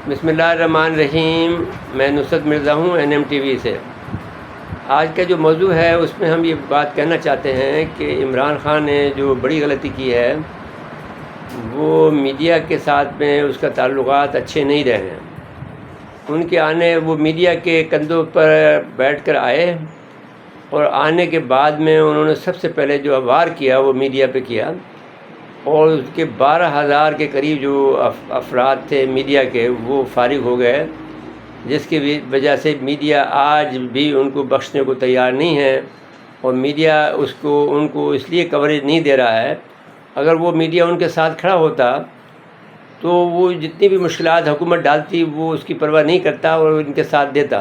بسم اللہ الرحمن الرحیم۔ میں نصرت مرزا ہوں NM TV سے۔ آج کا جو موضوع ہے اس میں ہم یہ بات کہنا چاہتے ہیں کہ عمران خان نے جو بڑی غلطی کی ہے وہ میڈیا کے ساتھ میں اس کا تعلقات اچھے نہیں رہے ہیں۔ ان کے آنے وہ میڈیا کے کندھوں پر بیٹھ کر آئے اور آنے کے بعد میں انہوں نے سب سے پہلے جو وار کیا وہ میڈیا پہ کیا، اور اس کے 12,000 کے قریب جو افراد تھے میڈیا کے وہ فارغ ہو گئے، جس کی وجہ سے میڈیا آج بھی ان کو بخشنے کو تیار نہیں ہے، اور میڈیا ان کو اس لیے کوریج نہیں دے رہا ہے۔ اگر وہ میڈیا ان کے ساتھ کھڑا ہوتا تو وہ جتنی بھی مشکلات حکومت ڈالتی وہ اس کی پرواہ نہیں کرتا اور ان کے ساتھ دیتا،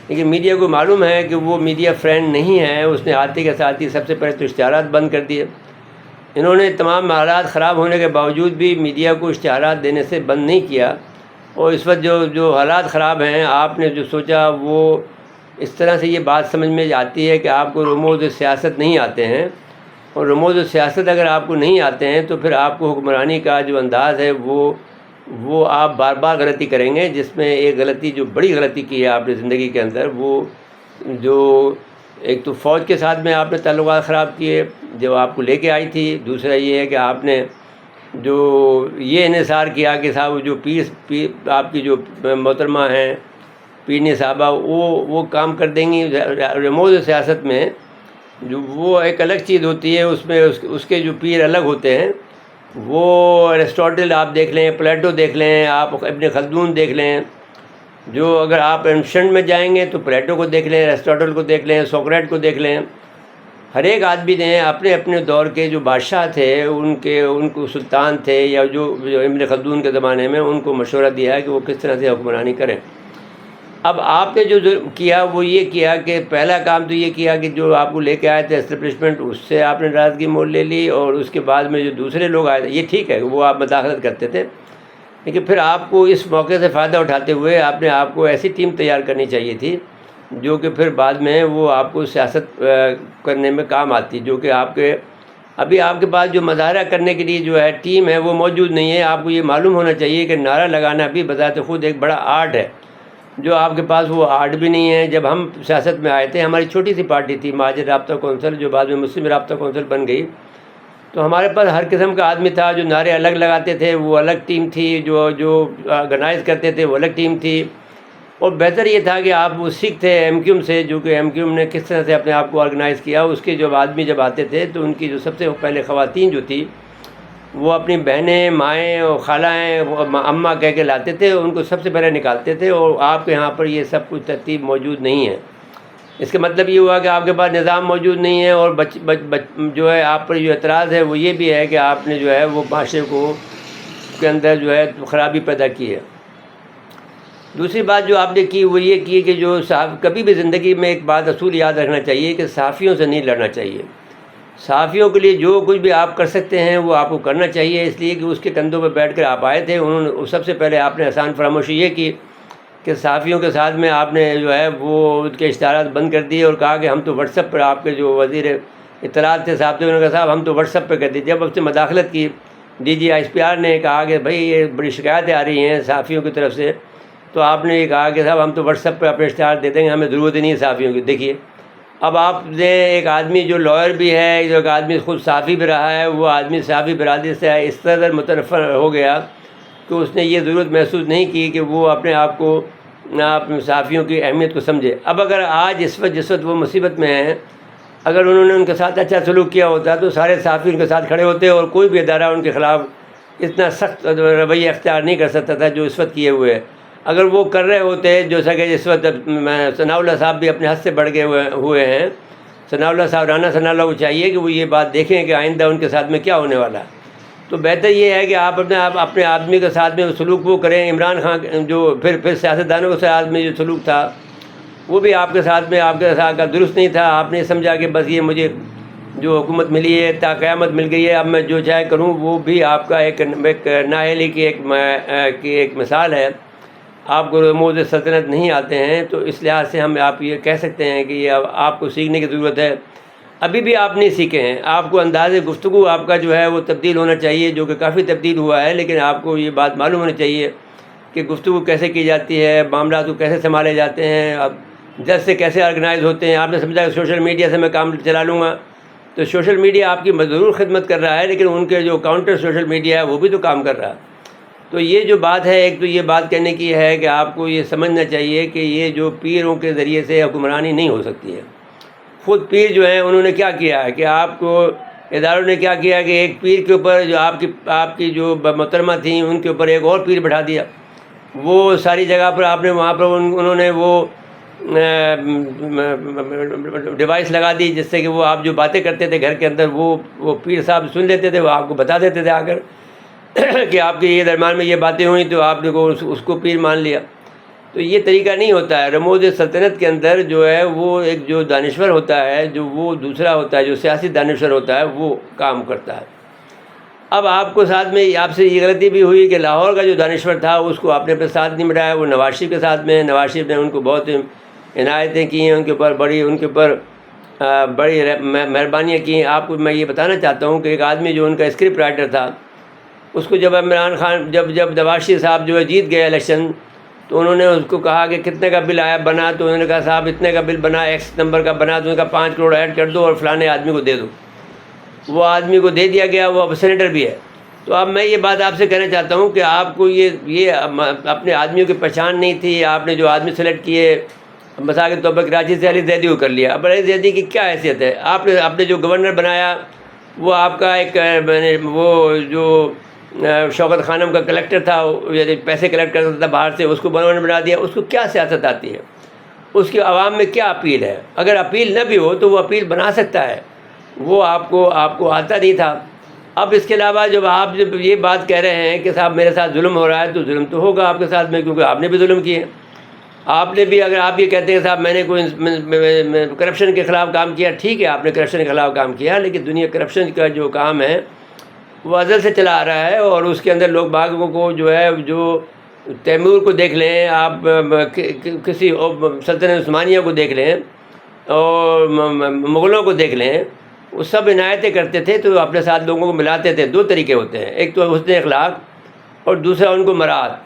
لیکن میڈیا کو معلوم ہے کہ وہ میڈیا فرینڈ نہیں ہے۔ اس نے آتے کے ساتھ ہی سب سے پہلے تو اشتہارات بند کر دیے۔ انہوں نے تمام حالات خراب ہونے کے باوجود بھی میڈیا کو اشتہارات دینے سے بند نہیں کیا، اور اس وقت جو حالات خراب ہیں، آپ نے جو سوچا وہ اس طرح سے یہ بات سمجھ میں آتی ہے کہ آپ کو رموز سیاست نہیں آتے ہیں، اور رموز سیاست اگر آپ کو نہیں آتے ہیں تو پھر آپ کو حکمرانی کا جو انداز ہے وہ آپ بار بار غلطی کریں گے، جس میں ایک غلطی جو بڑی غلطی کی ہے آپ نے زندگی کے اندر، وہ جو ایک تو فوج کے ساتھ میں آپ نے تعلقات خراب کیے جو آپ کو لے کے آئی تھی، دوسرا یہ ہے کہ آپ نے جو یہ انحصار کیا کہ صاحب جو آپ کی جو محترمہ ہیں پیرنی صاحبہ وہ کام کر دیں گی۔ رموز سیاست میں جو وہ ایک الگ چیز ہوتی ہے، اس میں اس کے جو پیر الگ ہوتے ہیں۔ وہ ایرسٹوٹل آپ دیکھ لیں، پلیٹو دیکھ لیں، آپ ابن خلدون دیکھ لیں، جو اگر آپ اینشنٹ میں جائیں گے تو پلیٹو کو دیکھ لیں، ایرسٹوٹل کو دیکھ لیں، سوکریٹ کو دیکھ لیں۔ ہر ایک آدمی نے اپنے اپنے دور کے جو بادشاہ تھے ان کو سلطان تھے یا جو ابن خلدون کے زمانے میں ان کو مشورہ دیا ہے کہ وہ کس طرح سے حکمرانی کریں۔ اب آپ نے جو کیا وہ یہ کیا کہ پہلا کام تو یہ کیا کہ جو آپ کو لے کے آئے تھے اسٹیبلشمنٹ، اس سے آپ نے ناراضگی مول لے لی، اور اس کے بعد میں جو دوسرے لوگ آئے تھے یہ ٹھیک ہے وہ آپ مداخلت کرتے تھے، لیکن پھر آپ کو اس موقع سے فائدہ اٹھاتے ہوئے آپ کو ایسی ٹیم تیار کرنی چاہیے تھی جو کہ پھر بعد میں وہ آپ کو سیاست کرنے میں کام آتی، جو کہ ابھی آپ کے پاس جو مظاہرہ کرنے کے لیے جو ہے ٹیم ہے وہ موجود نہیں ہے۔ آپ کو یہ معلوم ہونا چاہیے کہ نعرہ لگانا بھی بذات خود ایک بڑا آرٹ ہے، جو آپ کے پاس وہ آرٹ بھی نہیں ہے۔ جب ہم سیاست میں آئے تھے، ہماری چھوٹی سی پارٹی تھی مہاجر رابطہ کونسل، جو بعد میں مسلم رابطہ کونسل بن گئی، تو ہمارے پاس ہر قسم کا آدمی تھا۔ جو نعرے الگ لگاتے تھے وہ الگ ٹیم تھی، جو آرگنائز کرتے تھے وہ الگ ٹیم تھی، اور بہتر یہ تھا کہ آپ وہ سیکھ تھے MQM سے، جو کہ MQM نے کس طرح سے اپنے آپ کو آرگنائز کیا۔ اس کے جو آدمی جب آتے تھے تو ان کی جو سب سے پہلے خواتین جو تھی وہ اپنی بہنیں، مائیں اور خالائیں اماں کہہ کے لاتے تھے، ان کو سب سے پہلے نکالتے تھے، اور آپ کے یہاں پر یہ سب کچھ ترتیب موجود نہیں ہے۔ اس کا مطلب یہ ہوا کہ آپ کے پاس نظام موجود نہیں ہے، اور جو ہے آپ پر جو اعتراض ہے وہ یہ بھی ہے کہ آپ نے جو ہے وہ معاشرے کے اندر جو ہے خرابی پیدا کی ہے۔ دوسری بات جو آپ نے کی وہ یہ کی کہ جو کبھی بھی زندگی میں ایک بات اصول یاد رکھنا چاہیے کہ صحافیوں سے نہیں لڑنا چاہیے۔ صحافیوں کے لیے جو کچھ بھی آپ کر سکتے ہیں وہ آپ کو کرنا چاہیے، اس لیے کہ اس کے کندھوں پہ بیٹھ کر آپ آئے تھے۔ انہوں نے سب سے پہلے آپ نے آسان فراموشی یہ کی کہ صحافیوں کے ساتھ میں آپ نے جو ہے وہ ان کے اشتہارات بند کر دیے، اور کہا کہ ہم تو واٹس ایپ پر، آپ کے جو وزیر اطلاعات تھے صاحب تھے، انہوں نے کہا صاحب ہم تو واٹس ایپ پہ کر دیے۔ جب اس سے مداخلت کی DG ISPR نے کہا کہ بھائی یہ بڑی شکایتیں آ رہی ہیں صحافیوں کی طرف سے، تو آپ نے یہ کہا کہ صاحب ہم تو واٹس ایپ پہ اپنے اشتہار دے دیں گے، ہمیں ضرورت ہی نہیں ہے صحافیوں کی۔ دیکھیے اب آپ نے ایک آدمی جو لائر بھی ہے، جو ایک آدمی خود صحافی بھی رہا ہے، وہ آدمی صحافی برادری سے اس قدر متنفر ہو گیا کہ اس نے یہ ضرورت محسوس نہیں کی کہ وہ اپنے آپ کو صحافیوں کی اہمیت کو سمجھے۔ اب اگر آج جس وقت وہ مصیبت میں ہیں، اگر انہوں نے ان کے ساتھ اچھا سلوک کیا ہوتا تو سارے صحافی ان کے ساتھ کھڑے ہوتے، اور کوئی بھی ادارہ ان کے خلاف اتنا سخت رویہ اختیار نہیں کر سکتا تھا جو اس وقت کیے ہوئے۔ اگر وہ کر رہے ہوتے جیسا کہ اس وقت ثناء اللہ صاحب بھی اپنے حد سے بڑھ گئے ہوئے ہیں، ثناء اللہ صاحب، رانا ثناء اللہ کو چاہیے کہ وہ یہ بات دیکھیں کہ آئندہ ان کے ساتھ میں کیا ہونے والا ہے۔ تو بہتر یہ ہے کہ آپ اپنے آدمی کے ساتھ میں سلوک وہ کریں۔ عمران خان جو پھر سیاستدانوں کے ساتھ میں جو سلوک تھا وہ بھی آپ کے ساتھ کا درست نہیں تھا۔ آپ نے سمجھا کہ بس یہ مجھے جو حکومت ملی ہے تا قیامت مل گئی ہے، اب میں جو چاہے کروں۔ وہ بھی آپ کا ایک نااہلی کی ایک مثال ہے۔ آپ کو رموز سلطنت نہیں آتے ہیں، تو اس لحاظ سے ہم آپ یہ کہہ سکتے ہیں کہ یہ آپ کو سیکھنے کی ضرورت ہے۔ ابھی بھی آپ نہیں سیکھے ہیں، آپ کو انداز گفتگو آپ کا جو ہے وہ تبدیل ہونا چاہیے، جو کہ کافی تبدیل ہوا ہے، لیکن آپ کو یہ بات معلوم ہونی چاہیے کہ گفتگو کیسے کی جاتی ہے، معاملات کو کیسے سنبھالے جاتے ہیں، اب جج سے کیسے آرگنائز ہوتے ہیں. آپ نے سمجھا کہ سوشل میڈیا سے میں کام چلا لوں گا، تو سوشل میڈیا آپ کی ضرور خدمت کر رہا ہے، لیکن ان کے جو کاؤنٹر سوشل میڈیا ہے وہ بھی تو کام کر رہا ہے. تو یہ جو بات ہے، ایک تو یہ بات کہنے کی ہے کہ آپ کو یہ سمجھنا چاہیے کہ یہ جو پیروں کے ذریعے سے حکمرانی نہیں ہو سکتی ہے. خود پیر جو ہیں انہوں نے کیا کیا ہے کہ آپ کو اداروں نے کیا کیا کہ ایک پیر کے اوپر جو آپ کی جو محترمہ تھیں ان کے اوپر ایک اور پیر بٹھا دیا. وہ ساری جگہ پر آپ نے وہاں پر انہوں نے وہ ڈیوائس لگا دی جس سے کہ وہ آپ جو باتیں کرتے تھے گھر کے اندر وہ پیر صاحب سن لیتے تھے، وہ آپ کو بتا دیتے تھے آ کر کہ آپ کے یہ درمیان میں یہ باتیں ہوئیں تو آپ نے اس کو پیر مان لیا. تو یہ طریقہ نہیں ہوتا ہے. رموز سلطنت کے اندر جو ہے وہ ایک جو دانشور ہوتا ہے، جو وہ دوسرا ہوتا ہے جو سیاسی دانشور ہوتا ہے، وہ کام کرتا ہے. اب آپ کو ساتھ میں آپ سے یہ غلطی بھی ہوئی کہ لاہور کا جو دانشور تھا اس کو آپ نے اپنے ساتھ نہیں بٹھایا، وہ نواز شریف کے ساتھ میں. نواز شریف نے ان کو بہت عنایتیں کی ہیں، ان کے اوپر بڑی مہربانیاں کی ہیں. آپ کو میں یہ بتانا چاہتا ہوں کہ ایک آدمی جو ان کا اسکرپٹ رائٹر تھا، اس کو جب عمران خان جب نواز شریف صاحب جو ہے جیت گئے الیکشن، تو انہوں نے اس کو کہا کہ کتنے کا بل آیا بنا، تو انہوں نے کہا صاحب اتنے کا بل بنا، ایکس نمبر کا بنا، تو انہوں نے کہا 5 کروڑ ایڈ کر دو اور فلانے آدمی کو دے دو. وہ آدمی کو دے دیا گیا، وہ اب سینیٹر بھی ہے. تو اب میں یہ بات آپ سے کہنا چاہتا ہوں کہ آپ کو یہ اپنے آدمیوں کی پہچان نہیں تھی. آپ نے جو آدمی سلیکٹ کیے مثال کے طور پر کراچی سے علی زیدی کو کر لیا. اب علی زیدی کی کیا حیثیت ہے؟ آپ نے جو گورنر بنایا وہ آپ کا ایک وہ جو شوکت خانم کا کلیکٹر تھا، یعنی پیسے کلیکٹ کرتا تھا باہر سے، اس کو گورنر بنا دیا. اس کو کیا سیاست آتی ہے؟ اس کی عوام میں کیا اپیل ہے؟ اگر اپیل نہ بھی ہو تو وہ اپیل بنا سکتا ہے، وہ آپ کو آتا نہیں تھا. اب اس کے علاوہ جب آپ یہ بات کہہ رہے ہیں کہ صاحب میرے ساتھ ظلم ہو رہا ہے، تو ظلم تو ہوگا آپ کے ساتھ میں، کیونکہ آپ نے بھی ظلم کیے. آپ نے بھی، اگر آپ یہ کہتے ہیں صاحب میں نے کوئی کرپشن کے خلاف کام کیا، ٹھیک ہے آپ نے کرپشن کے خلاف کام کیا، لیکن دنیا کرپشن کا جو کام ہے وہ ازل سے چلا آ رہا ہے. اور اس کے اندر لوگ باغوں کو جو ہے، جو تیمور کو دیکھ لیں آپ، کسی سلطنت عثمانیہ کو دیکھ لیں اور مغلوں کو دیکھ لیں، وہ سب عنایتیں کرتے تھے تو اپنے ساتھ لوگوں کو ملاتے تھے. 2 طریقے ہوتے ہیں، ایک تو حسن اخلاق اور دوسرا ان کو مراعات.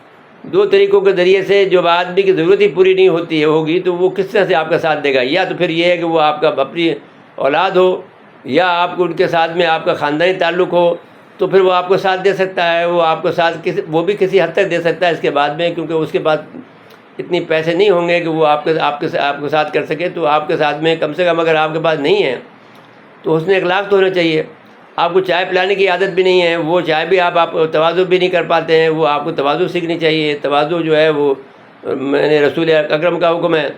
2 طریقوں کے ذریعے سے جو آدمی کی ضرورت ہی پوری نہیں ہوگی تو وہ کس طرح سے آپ کا ساتھ دے گا؟ یا تو پھر یہ ہے کہ وہ آپ کا اپنی اولاد ہو، یا آپ کو ان کے ساتھ میں آپ کا خاندانی تعلق ہو، تو پھر وہ آپ کو ساتھ دے سکتا ہے. وہ آپ کو ساتھ وہ بھی کسی حد تک دے سکتا ہے اس کے بعد میں، کیونکہ اس کے بعد اتنی پیسے نہیں ہوں گے کہ وہ آپ کے ساتھ کر سکے. تو آپ کے ساتھ میں کم سے کم اگر آپ کے پاس نہیں ہے تو حسن اخلاق تو ہونا چاہیے. آپ کو چائے پلانے کی عادت بھی نہیں ہے، وہ چائے بھی آپ تواضع بھی نہیں کر پاتے ہیں، وہ آپ کو تواضع سیکھنی چاہیے. تواضع جو ہے وہ میں نے رسول اکرم کا حکم ہے.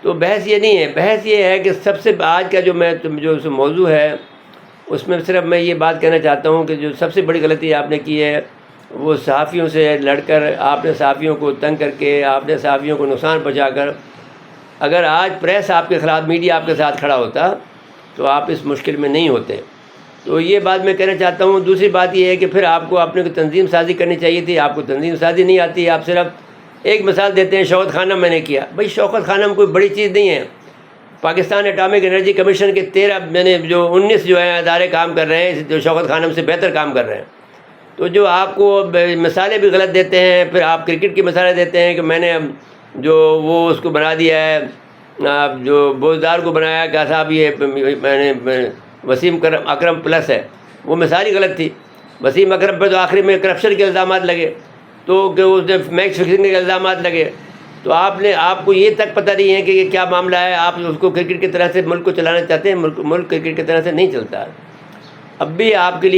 تو بحث یہ نہیں ہے، بحث یہ ہے کہ سب سے آج کا جو موضوع ہے اس میں صرف میں یہ بات کہنا چاہتا ہوں کہ جو سب سے بڑی غلطی آپ نے کی ہے وہ صحافیوں سے لڑ کر، آپ نے صحافیوں کو تنگ کر کے، آپ نے صحافیوں کو نقصان پہنچا کر. اگر آج پریس آپ کے خلاف، میڈیا آپ کے ساتھ کھڑا ہوتا تو آپ اس مشکل میں نہیں ہوتے. تو یہ بات میں کہنا چاہتا ہوں. دوسری بات یہ ہے کہ پھر آپ کو اپنے کو تنظیم سازی کرنی چاہیے تھی. آپ کو تنظیم سازی نہیں آتی ہے. آپ صرف ایک مثال دیتے ہیں، شوکت خانم میں نے کیا. بھائی شوکت خانم کوئی بڑی چیز نہیں ہے. پاکستان اٹامک انرجی کمیشن کے 19 جو ہیں ادارے کام کر رہے ہیں جو شوکت خانم سے بہتر کام کر رہے ہیں. تو جو آپ کو مثالیں بھی غلط دیتے ہیں، پھر آپ کرکٹ کی مثالیں دیتے ہیں کہ میں نے جو وہ اس کو بنا دیا ہے، جو بوزدار کو بنایا کہ صاحب یہ میں نے وسیم اکرم پلس ہے. وہ مثال ہی غلط تھی. وسیم اکرم پہ تو آخری میں کرپشن کے الزامات لگے، تو کہ اس نے میچ فکسنگ کے الزامات لگے. تو آپ کو یہ تک پتہ نہیں ہے کہ یہ کیا معاملہ ہے. آپ اس کو کرکٹ کی طرح سے ملک کو چلانا چاہتے ہیں، ملک کرکٹ کی طرح سے نہیں چلتا. اب بھی آپ کے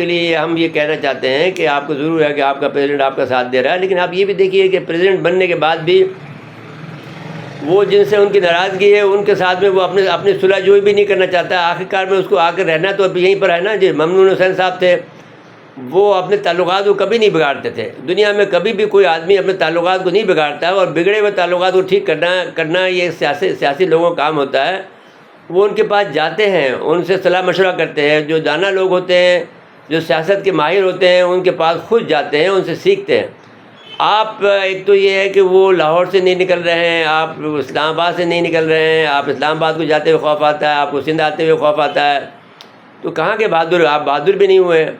لیے ہم یہ کہنا چاہتے ہیں کہ آپ کو ضرور ہے کہ آپ کا پریزیڈنٹ آپ کا ساتھ دے رہا ہے، لیکن آپ یہ بھی دیکھیے کہ پریزیڈنٹ بننے کے بعد بھی وہ جن سے ان کی ناراضگی ہے ان کے ساتھ میں وہ اپنی صلح جوئی بھی نہیں کرنا چاہتا. آخرکار میں اس کو آ کر رہنا تو اب یہیں پر ہے نا. جو ممنون حسین صاحب تھے وہ اپنے تعلقات کو کبھی نہیں بگاڑتے تھے. دنیا میں کبھی بھی کوئی آدمی اپنے تعلقات کو نہیں بگاڑتا ہے، اور بگڑے ہوئے تعلقات کو ٹھیک کرنا یہ سیاسی لوگوں کا کام ہوتا ہے. وہ ان کے پاس جاتے ہیں، ان سے صلاح مشورہ کرتے ہیں. جو دانا لوگ ہوتے ہیں، جو سیاست کے ماہر ہوتے ہیں، ان کے پاس خود جاتے ہیں، ان سے سیکھتے ہیں. آپ ایک تو یہ ہے کہ وہ لاہور سے نہیں نکل رہے ہیں، آپ اسلام آباد سے نہیں نکل رہے ہیں. آپ اسلام آباد کو جاتے ہوئے خوف آتا ہے، آپ کو سندھ آتے ہوئے خوف آتا ہے. تو کہاں کے بہادر؟ آپ بہادر بھی نہیں ہوئے ہیں.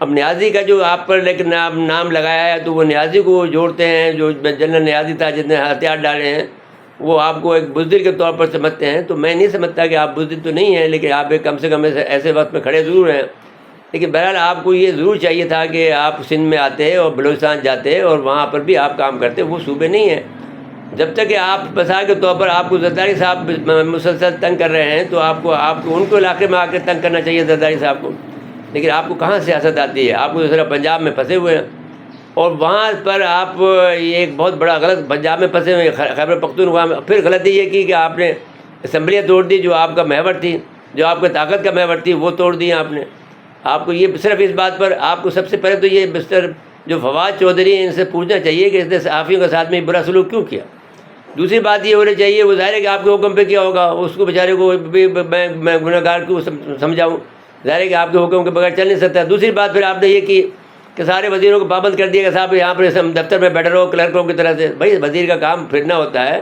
اب نیازی کا جو آپ پر لیکن نام لگایا ہے تو وہ نیازی کو جوڑتے ہیں، جو جنرل نیازی تھا جس نے ہتھیار ڈالے ہیں، وہ آپ کو ایک بزدل کے طور پر سمجھتے ہیں. تو میں نہیں سمجھتا کہ آپ بزدل تو نہیں ہیں، لیکن آپ ایک کم سے کم ایسے وقت میں کھڑے ضرور ہیں. لیکن بہرحال آپ کو یہ ضرور چاہیے تھا کہ آپ سندھ میں آتے اور بلوچستان جاتے اور وہاں پر بھی آپ کام کرتے. وہ صوبے نہیں ہیں. جب تک کہ آپ مثال کے طور پر آپ کو زرداری صاحب مسلسل تنگ کر رہے ہیں تو آپ کو ان کو علاقے میں آ کے تنگ کرنا چاہیے زرداری صاحب کو. لیکن آپ کو کہاں سیاست آتی ہے؟ آپ کو صرف پنجاب میں پھنسے ہوئے ہیں، اور وہاں پر آپ یہ ایک بہت بڑا غلط، پنجاب میں پھنسے ہوئے، خیبر پختونخوا میں. پھر غلطی یہ کی کہ آپ نے اسمبلیاں توڑ دی، جو آپ کا محور تھی، جو آپ کا طاقت کا محور تھی، وہ توڑ دی آپ نے. آپ کو یہ صرف اس بات پر آپ کو سب سے پہلے تو یہ مسٹر جو فواد چودھری ہیں ان سے پوچھنا چاہیے کہ اس نے صحافیوں کے ساتھ میں برا سلوک کیوں کیا. دوسری بات یہ ہونی چاہیے، وہ ظاہر ہے کہ آپ کے حکم پہ کیا ہوگا، اس کو بیچارے کو بھی میں گناہ گار کو سمجھاؤں، ظاہر ہے کہ آپ کے حکم کے بغیر چل نہیں سکتا. دوسری بات پھر آپ نے یہ کی کہ سارے وزیروں کو پابند کر دیا کہ صاحب یہاں پر دفتر میں بیٹھے رہو کلرکوں کی طرح سے. بھائی وزیر کا کام پھرنا ہوتا ہے،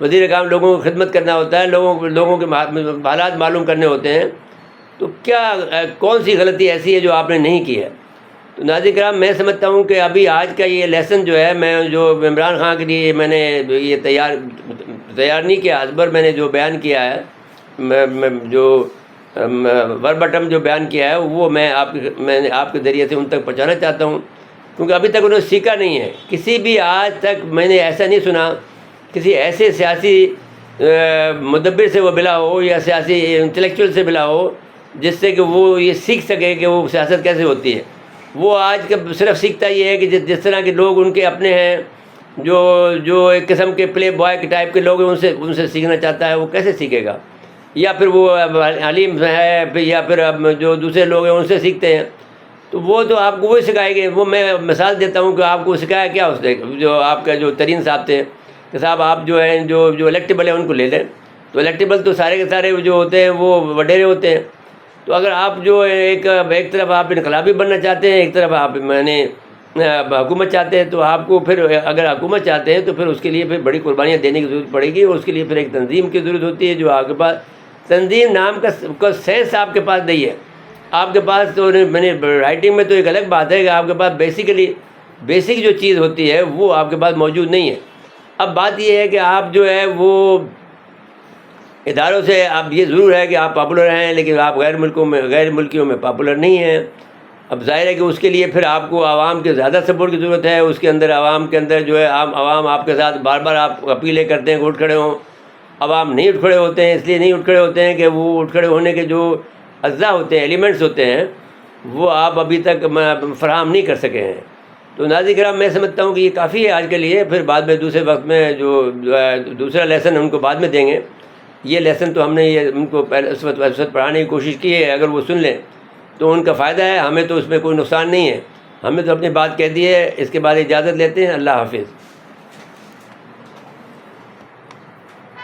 وزیر کا کام لوگوں کی خدمت کرنا ہوتا ہے، لوگوں کے حالات معلوم کرنے ہوتے ہیں. تو کیا کون سی غلطی ایسی ہے جو آپ نے نہیں کی ہے؟ تو ناظرین کرام، میں سمجھتا ہوں کہ ابھی آج کا یہ لیسن جو ہے، میں جو عمران خان کے لیے میں نے یہ تیار نہیں کیا، ازبر میں نے جو بیان کیا ہے، جو وربٹم جو بیان کیا ہے، وہ میں نے آپ کے ذریعے سے ان تک پہنچانا چاہتا ہوں، کیونکہ ابھی تک انہوں نے سیکھا نہیں ہے. کسی بھی آج تک میں نے ایسا نہیں سنا کسی ایسے سیاسی مدبر سے وہ ملا ہو یا سیاسی انٹلیکچوئل سے ملا ہو جس سے کہ وہ یہ سیکھ سکے کہ وہ سیاست کیسے ہوتی ہے. وہ آج کا صرف سیکھتا یہ ہے کہ جس طرح کے لوگ ان کے اپنے ہیں، جو ایک قسم کے پلے بوائے کے ٹائپ کے لوگ ہیں، ان سے سیکھنا چاہتا ہے. وہ کیسے سیکھے گا؟ یا پھر وہ علیم ہے، یا پھر اب جو دوسرے لوگ ہیں ان سے سیکھتے ہیں. تو وہ تو آپ کو وہی سکھائے گے. وہ میں مثال دیتا ہوں کہ آپ کو سکھایا کیا اس نے، جو آپ کا جو ترین صاحب تھے کہ صاحب آپ جو ہیں جو الیکٹیبل ہیں ان کو لے لیں. تو الیکٹیبل تو سارے کے سارے جو ہوتے ہیں وہ وڈیرے ہوتے ہیں. تو اگر آپ جو ایک طرف آپ انقلابی بننا چاہتے ہیں، ایک طرف آپ حکومت چاہتے ہیں، تو آپ کو پھر اگر حکومت چاہتے ہیں تو پھر اس کے لیے پھر بڑی قربانیاں دینے کی ضرورت پڑے گی، اور اس کے لیے پھر ایک تنظیم کی ضرورت ہوتی ہے جو آپ کے پاس تنظیم نام کا سینس آپ کے پاس نہیں ہے. آپ کے پاس تو میں نے رائٹنگ میں تو ایک الگ بات ہے کہ آپ کے پاس بیسک جو چیز ہوتی ہے وہ آپ کے پاس موجود نہیں ہے. اب بات یہ ہے کہ آپ جو ہے وہ اداروں سے اب یہ ضرور ہے کہ آپ پاپولر ہیں، لیکن آپ غیر ملکیوں میں پاپولر نہیں ہیں. اب ظاہر ہے کہ اس کے لیے پھر آپ کو عوام کے زیادہ سپورٹ کی ضرورت ہے. اس کے اندر عوام کے اندر جو ہے عوام آپ کے ساتھ بار بار آپ اپیلیں کرتے ہیں کہ اٹھ کھڑے ہوں. عوام نہیں اٹھ کھڑے ہوتے ہیں، اس لیے نہیں اٹھ کھڑے ہوتے ہیں کہ وہ اٹھ کھڑے ہونے کے جو اجزاء ہوتے ہیں، ایلیمنٹس ہوتے ہیں، وہ آپ ابھی تک فراہم نہیں کر سکے ہیں. تو ناظرین کرام، میں سمجھتا ہوں کہ یہ کافی ہے آج کے لیے. پھر بعد میں دوسرے وقت میں جو دوسرا لیسن ان کو بعد میں دیں گے. یہ لیسن تو ہم نے یہ ان کو پہلے اس وقت پڑھانے کی کوشش کی ہے. اگر وہ سن لیں تو ان کا فائدہ ہے، ہمیں تو اس میں کوئی نقصان نہیں ہے. ہمیں تو اپنی بات کہہ دی ہے. اس کے بعد اجازت لیتے ہیں. اللہ حافظ.